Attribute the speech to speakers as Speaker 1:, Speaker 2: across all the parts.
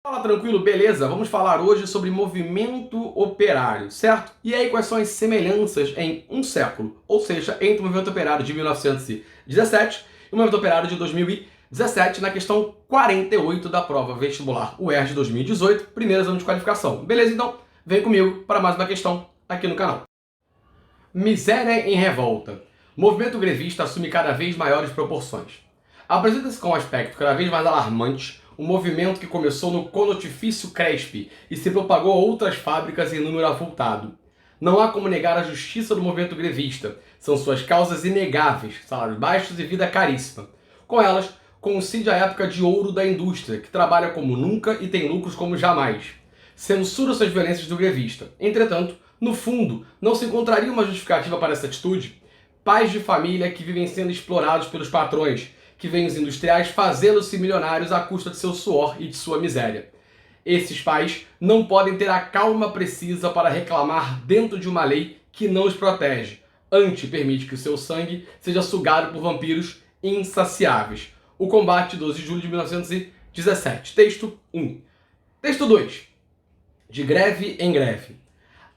Speaker 1: Fala, tranquilo, beleza? Vamos falar hoje sobre movimento operário, certo? E aí, quais são as semelhanças em um século? Ou seja, entre o movimento operário de 1917 e o movimento operário de 2017, na questão 48 da prova vestibular UERJ de 2018, primeiro exame de qualificação. Beleza? Então, vem comigo para mais uma questão aqui no canal. Miséria em revolta. O movimento grevista assume cada vez maiores proporções. Apresenta-se com um aspecto cada vez mais alarmante um movimento que começou no Conotifício Crespi e se propagou a outras fábricas em número avultado. Não há como negar a justiça do movimento grevista. São suas causas inegáveis, salários baixos e vida caríssima. Com elas, coincide a época de ouro da indústria, que trabalha como nunca e tem lucros como jamais. Censura-se as violências do grevista. Entretanto, no fundo, não se encontraria uma justificativa para essa atitude? Pais de família que vivem sendo explorados pelos patrões, que veem os industriais fazendo-se milionários à custa de seu suor e de sua miséria. Esses pais não podem ter a calma precisa para reclamar dentro de uma lei que não os protege. Antes permite que o seu sangue seja sugado por vampiros insaciáveis. O combate, 12 de julho de 1917. Texto 1. Texto 2. De greve em greve.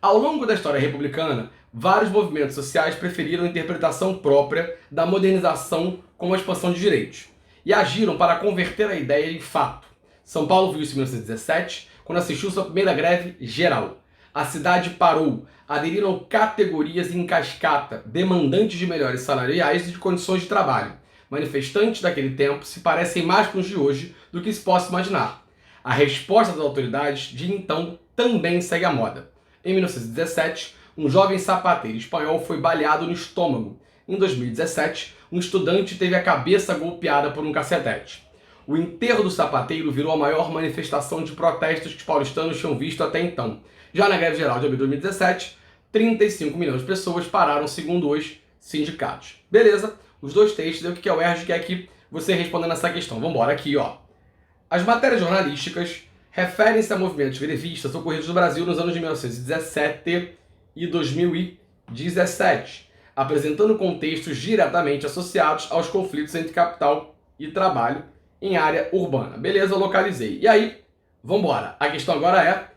Speaker 1: Ao longo da história republicana, vários movimentos sociais preferiram a interpretação própria da modernização como a expansão de direitos, e agiram para converter a ideia em fato. São Paulo viu isso em 1917, quando assistiu sua primeira greve geral. A cidade parou, aderiram categorias em cascata, demandantes de melhores salariais e de condições de trabalho. Manifestantes daquele tempo se parecem mais com os de hoje do que se possa imaginar. A resposta das autoridades de então também segue a moda. Em 1917, um jovem sapateiro espanhol foi baleado no estômago. Em 2017, um estudante teve a cabeça golpeada por um cacetete. O enterro do sapateiro virou a maior manifestação de protestos que os paulistanos tinham visto até então. Já na greve geral de abril de 2017, 35 milhões de pessoas pararam, segundo os sindicatos. Beleza? Os dois textos, o que é o UERJ quer que você respondendo essa questão. Vamos embora aqui, ó. As matérias jornalísticas referem-se a movimentos grevistas ocorridos no Brasil nos anos de 1917 e 2017, apresentando contextos diretamente associados aos conflitos entre capital e trabalho em área urbana. Beleza, eu localizei. E aí, vamos embora. A questão agora é,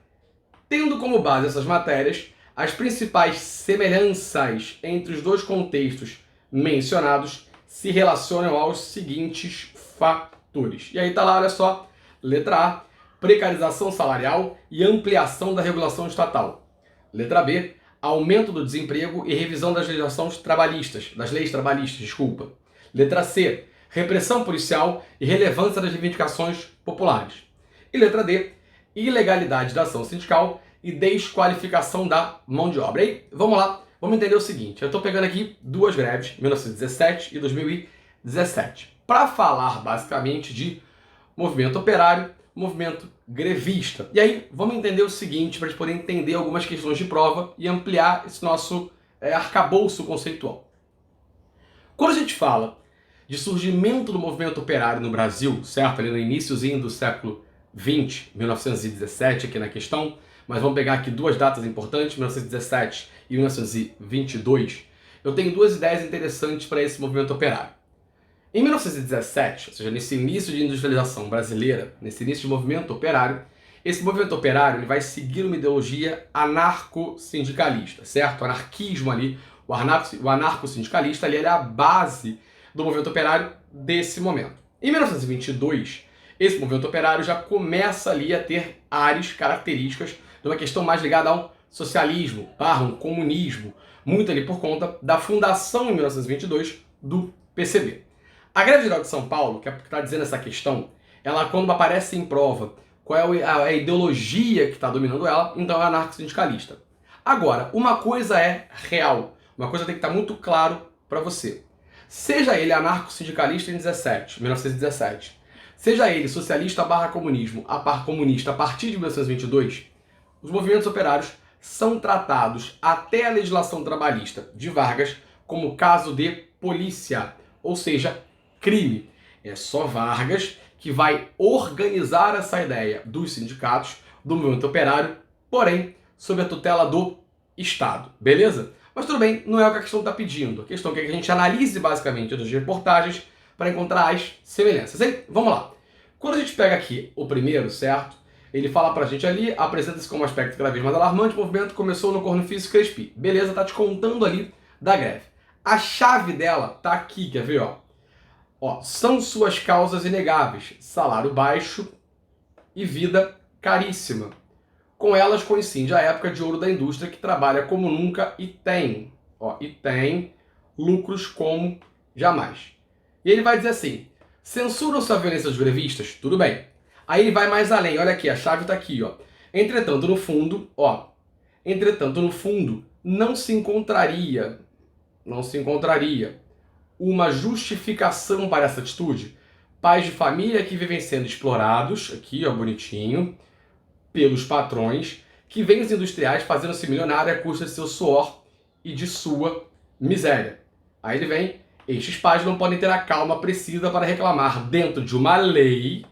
Speaker 1: tendo como base essas matérias, as principais semelhanças entre os dois contextos mencionados se relacionam aos seguintes fatores. E aí tá lá, olha só, letra A, precarização salarial e ampliação da regulação estatal. Letra B, aumento do desemprego e revisão das leis trabalhistas. Letra C, repressão policial e relevância das reivindicações populares. E letra D, ilegalidade da ação sindical e desqualificação da mão de obra. E aí, vamos lá, vamos entender o seguinte. Eu estou pegando aqui duas greves, 1917 e 2017, para falar basicamente de movimento operário, movimento grevista. E aí, vamos entender o seguinte, para a gente poder entender algumas questões de prova e ampliar esse nosso arcabouço conceitual. Quando a gente fala de surgimento do movimento operário no Brasil, certo? Ali no iniciozinho do século XX, 1917 aqui na questão, mas vamos pegar aqui duas datas importantes, 1917 e 1922, eu tenho duas ideias interessantes para esse movimento operário. Em 1917, ou seja, nesse início de industrialização brasileira, nesse início de movimento operário, esse movimento operário ele vai seguir uma ideologia anarco-sindicalista, certo? O anarquismo ali, o anarco-sindicalista ali, ele é a base do movimento operário desse momento. Em 1922, esse movimento operário já começa ali a ter áreas, características de uma questão mais ligada ao socialismo, um comunismo, muito ali por conta da fundação em 1922 do PCB. A Greve Geral de São Paulo, que está dizendo essa questão, ela quando aparece em prova qual é a ideologia que está dominando ela, então é anarco-sindicalista. Agora, uma coisa é real, uma coisa tem que estar muito claro para você. Seja ele anarco-sindicalista em 1917, seja ele socialista comunista a partir de 1922, os movimentos operários são tratados até a legislação trabalhista de Vargas como caso de polícia, ou seja, crime. É só Vargas que vai organizar essa ideia dos sindicatos, do movimento operário, porém, sob a tutela do Estado. Beleza? Mas tudo bem, não é o que a questão está pedindo. A questão é que a gente analise basicamente as reportagens para encontrar as semelhanças. Aí, vamos lá. Quando a gente pega aqui o primeiro, certo? Ele fala pra gente ali, apresenta-se como um aspecto cada vez mais alarmante, o movimento começou no Cornfício Crespi. Beleza, tá te contando ali da greve. A chave dela tá aqui, quer ver, ó? São suas causas inegáveis, salário baixo e vida caríssima. Com elas coincide a época de ouro da indústria que trabalha como nunca e tem lucros como jamais. E ele vai dizer assim, censuram-se a violência dos grevistas? Tudo bem. Aí ele vai mais além, olha aqui, a chave está aqui, Entretanto, no fundo, não se encontraria uma justificação para essa atitude. Pais de família que vivem sendo explorados, aqui, bonitinho, pelos patrões, que veem os industriais fazendo-se milionário à custa de seu suor e de sua miséria. Aí ele vem, estes pais não podem ter a calma precisa para reclamar dentro de uma lei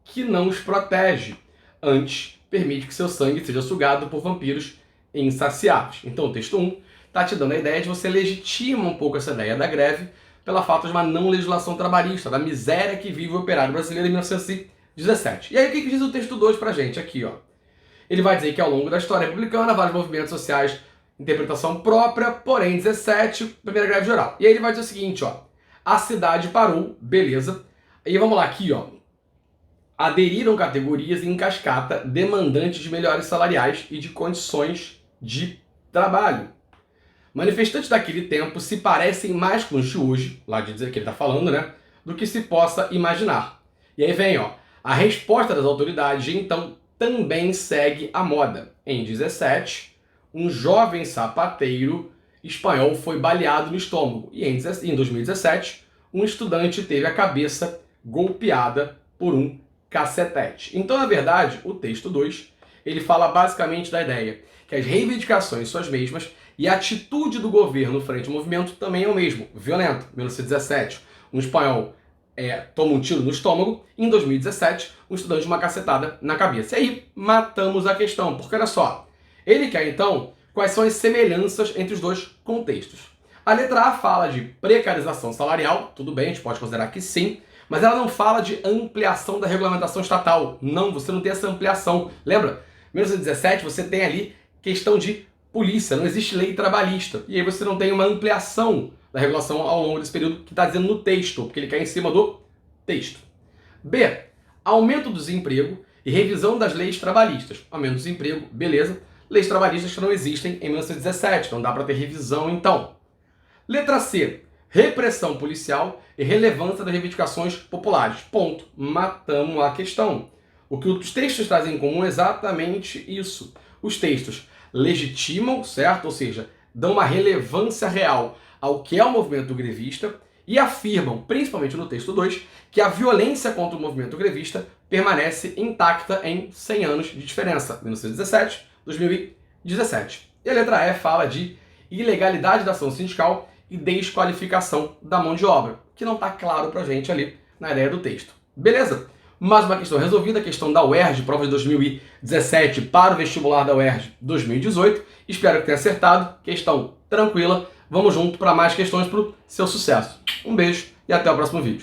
Speaker 1: que não os protege, antes permite que seu sangue seja sugado por vampiros insaciáveis. Então o texto 1 está te dando a ideia de você legitima um pouco essa ideia da greve pela falta de uma não legislação trabalhista, da miséria que vive o operário brasileiro em 1917. E aí o que diz o texto 2 pra gente aqui, Ele vai dizer que ao longo da história republicana, vários movimentos sociais, interpretação própria, porém 17, primeira greve geral. E aí ele vai dizer o seguinte, a cidade parou, beleza. E vamos lá aqui, aderiram categorias em cascata demandantes de melhores salariais e de condições de trabalho. Manifestantes daquele tempo se parecem mais com os de hoje, lá de dizer que ele está falando, né, do que se possa imaginar. E aí vem, a resposta das autoridades, então, também segue a moda. Em 17, um jovem sapateiro espanhol foi baleado no estômago. E em 2017, um estudante teve a cabeça golpeada por um cacetete. Então, na verdade, o texto 2, ele fala basicamente da ideia que as reivindicações são as mesmas e a atitude do governo frente ao movimento também é o mesmo. Violento. Em 1917, um espanhol toma um tiro no estômago. Em 2017, um estudante de uma cacetada na cabeça. E aí, matamos a questão. Porque, olha só, ele quer, então, quais são as semelhanças entre os dois contextos. A letra A fala de precarização salarial. Tudo bem, a gente pode considerar que sim. Mas ela não fala de ampliação da regulamentação estatal. Não, você não tem essa ampliação. Lembra? Em 1917, você tem ali questão de polícia, não existe lei trabalhista. E aí você não tem uma ampliação da regulação ao longo desse período que está dizendo no texto, porque ele cai em cima do texto. B. Aumento do desemprego e revisão das leis trabalhistas. Aumento do desemprego, beleza. Leis trabalhistas que não existem em 1917, não dá para ter revisão então. Letra C. Repressão policial e relevância das reivindicações populares. Ponto. Matamos a questão. O que os textos trazem em comum é exatamente isso. Os textos legitimam, certo? Ou seja, dão uma relevância real ao que é o movimento grevista e afirmam, principalmente no texto 2, que a violência contra o movimento grevista permanece intacta em 100 anos de diferença, 1917, 2017. E a letra E fala de ilegalidade da ação sindical e desqualificação da mão de obra, que não está claro pra gente ali na ideia do texto. Beleza? Mais uma questão resolvida, a questão da UERJ, prova de 2017 para o vestibular da UERJ 2018. Espero que tenha acertado. Questão tranquila. Vamos junto para mais questões para o seu sucesso. Um beijo e até o próximo vídeo.